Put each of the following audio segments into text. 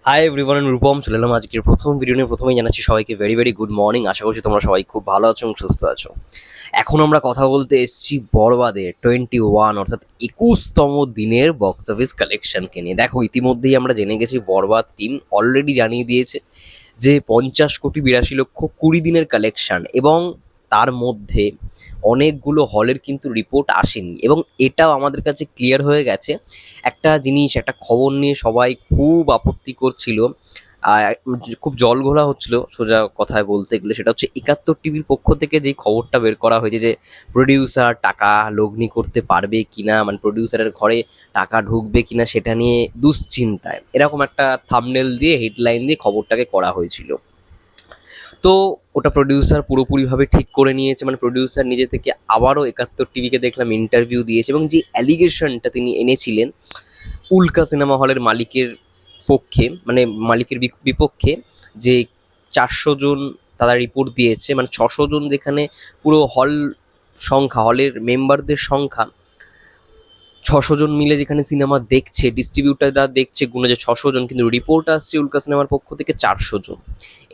Hi everyone, আমি রূপম চলে এলাম আজকের প্রথম ভিডিও নিয়ে। প্রথমেই জানাচ্ছি সবাইকে ভেরি ভেরি গুড মর্নিং। আশা করছি তোমরা সবাই খুব ভালো আছো এবং সুস্থ আছো। এখন আমরা কথা বলতে এসেছি বরবাদের 21 অর্থাৎ 21তম দিনের বক্স অফিস কালেকশনকে নিয়ে। দেখো, ইতিমধ্যেই আমরা জেনে গেছি বরবাদ টিম অলরেডি জানিয়ে দিয়েছে যে 50,82,00,000 20 দিনের কালেকশন, এবং তার মধ্যে অনেকগুলো হলের কিন্তু রিপোর্ট আসেনি। এবং এটাও আমাদের কাছে ক্লিয়ার হয়ে গেছে। একটা জিনিস, একটা খবর নিয়ে সবাই খুব আপত্তি করছিল, আর খুব জল ঘোলা হচ্ছিল সোজা কথায় বলতে গেলে। সেটা হচ্ছে 71 টিভির পক্ষ থেকে যেই খবরটা বের করা হয়েছে যে প্রডিউসার টাকা লগ্নি করতে পারবে কিনা, মানে প্রডিউসারের ঘরে টাকা ঢুকবে কিনা, সেটা নিয়ে দুশ্চিন্তায় এরকম একটা থাম্বনেল দিয়ে হেডলাইন দিয়ে খবরটাকে করা হয়েছিল। তো ওটা প্রডিউসার পুরোপুরিভাবে ঠিক করে নিয়েছে, মানে প্রডিউসার নিজে থেকে আবারও 71 টিভিকে দেখলাম ইন্টারভিউ দিয়েছে, এবং যে অ্যালিগেশনটা তিনি এনেছিলেন উল্কা সিনেমা হলের মালিকের পক্ষে, মানে মালিকের বিপক্ষে, যে 400 জন তারা রিপোর্ট দিয়েছে, মানে 600 জন যেখানে পুরো হল সংখ্যা, হলের মেম্বারদের সংখ্যা 600 জন মিলে যেখানে সিনেমা দেখছে, ডিস্ট্রিবিউটাররা দেখছে গুনে যে 600 জন, কিন্তু রিপোর্ট আসছে উল্কা সিনেমার পক্ষ থেকে 400 জন।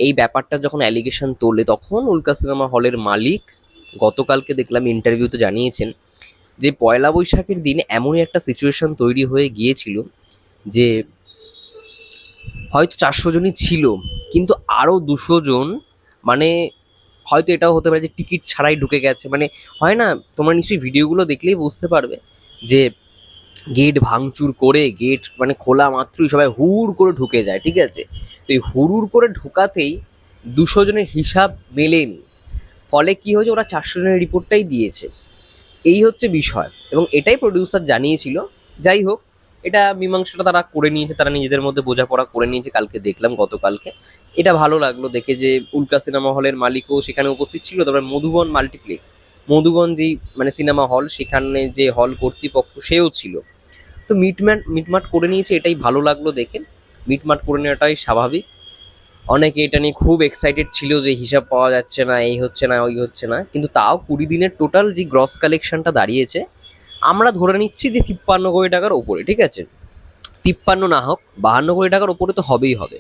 এই ব্যাপারটা যখন অ্যালিগেশন তোলে, তখন উল্কা সিনেমা হলের মালিক গতকালকে দেখলাম ইন্টারভিউতে জানিয়েছেন যে পয়লা বৈশাখের দিন এমনই একটা সিচুয়েশন তৈরি হয়ে গিয়েছিল যে হয়তো 400 জনই ছিল, কিন্তু আরও 200 জন, মানে হয়তো এটাও হতে পারে যে টিকিট ছাড়াই ঢুকে গেছে। মানে হয় না, তোমরা নিশ্চয়ই ভিডিওগুলো দেখলেই বুঝতে পারবে যে গেট ভাঙচুর করে, গেট মানে খোলা মাত্রই সবাই হুড় করে ঢুকে যায়, ঠিক আছে? তো এই হুড় করে ঢোকাতেই 200 জনের হিসাব মেলেনি, ফলে কি হয়েছে, ওরা 400 জনের রিপোর্টটাই দিয়েছে। এই হচ্ছে বিষয়, এবং এটাই প্রডিউসার জানিয়েছিল। যাই হোক, এটা মীমাংসাটা তারা করে নিয়েছে, তারা নিজেদের মধ্যে বোঝাপড়া করে নিয়েছে। কালকে দেখলাম, গতকালকে এটা ভালো লাগলো দেখে যে উল্কা সিনেমা হলের মালিকও সেখানে উপস্থিত ছিল। তারপরে মধুবন মাল্টিপ্লেক্স, মধুবন যেই মানে সিনেমা হল, সেখানে যে হল কর্তৃপক্ষ সেও ছিল। তো মিটমাট করে নিয়েছে, এটাই ভালো লাগলো দেখে। মিটমাট করে নেওয়াটাই স্বাভাবিক। অনেকে এটা নিয়ে খুব এক্সাইটেড ছিল যে হিসাব পাওয়া যাচ্ছে না, এই হচ্ছে না, ওই হচ্ছে না, কিন্তু তাও 20 দিনের টোটাল যে গ্রস কালেকশনটা দাঁড়িয়েছে, আমরা ধরে নিচ্ছি যে 53 কোটি টাকার ওপরে, ঠিক আছে? 53 না হোক, 52 কোটি টাকার ওপরে তো হবেই হবে।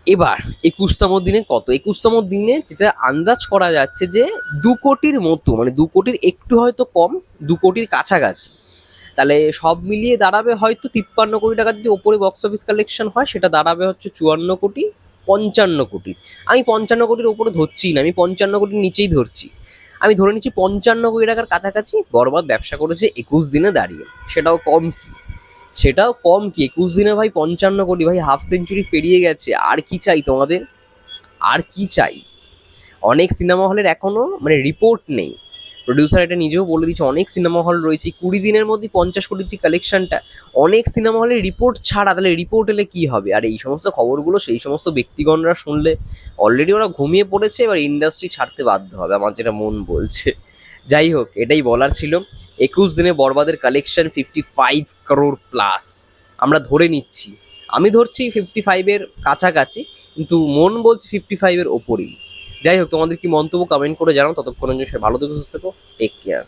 এবার 21তম দিনে কত? 21তম দিনে যেটা আন্দাজ করা যাচ্ছে যে 2 কোটির মতো, মানে 2 কোটির একটু হয়তো কম, 2 কোটির কাছাকাছি। তাহলে সব মিলিয়ে দাঁড়াবে হয়তো 53 কোটি টাকা। যদি ওপরে বক্স অফিস কালেকশন হয়, সেটা দাঁড়াবে হচ্ছে 54 কোটি, 55 কোটি। আমি 55 কোটির ওপরে ধরছি না, আমি 55 কোটির নিচেই ধরছি। আমি ধরে নিচ্ছি 55 কোটি টাকার কাছাকাছি বরবাদ ব্যবসা করেছে 21 দিনে দাঁড়িয়ে। সেটাও কম কি 21 দিনে ভাই 55 কোটি, ভাই হাফ সেঞ্চুরি পেরিয়ে গেছে। আর কি চাই তোমাদের? আর কি চাই? অনেক সিনেমা হলের এখনো মানে রিপোর্ট নেই। প্রডিউসার এটা নিজেও বলে দিচ্ছে, অনেক সিনেমা হল রয়েছে 20 দিনের মধ্যে 50 কোটির যে কালেকশনটা, অনেক সিনেমা হলের রিপোর্ট ছাড়া। তাহলে রিপোর্ট এলে কি হবে? আর এই সমস্ত খবরগুলো সেই সমস্ত ব্যক্তিগণরা শুনলে অলরেডি ওরা ঘুমিয়ে পড়েছে, এবার ইন্ডাস্ট্রি ছাড়তে বাধ্য হবে, আমার যেটা মন বলছে। যাই হোক, এটাই বলার ছিল। 21 দিনে বরবাদের কালেকশন 55 crore প্লাস আমরা ধরে নিচ্ছি। আমি ধরছি 55-এর কাছাকাছি, কিন্তু মন বলছে 55-এর ওপরেই। যাই হোক, তোমাদের কি মন্তব্য কমেন্ট করে জানাও। ততক্ষণের জন্য সবাই ভালো থেকো, সুস্থ থেকো, টেক কেয়ার।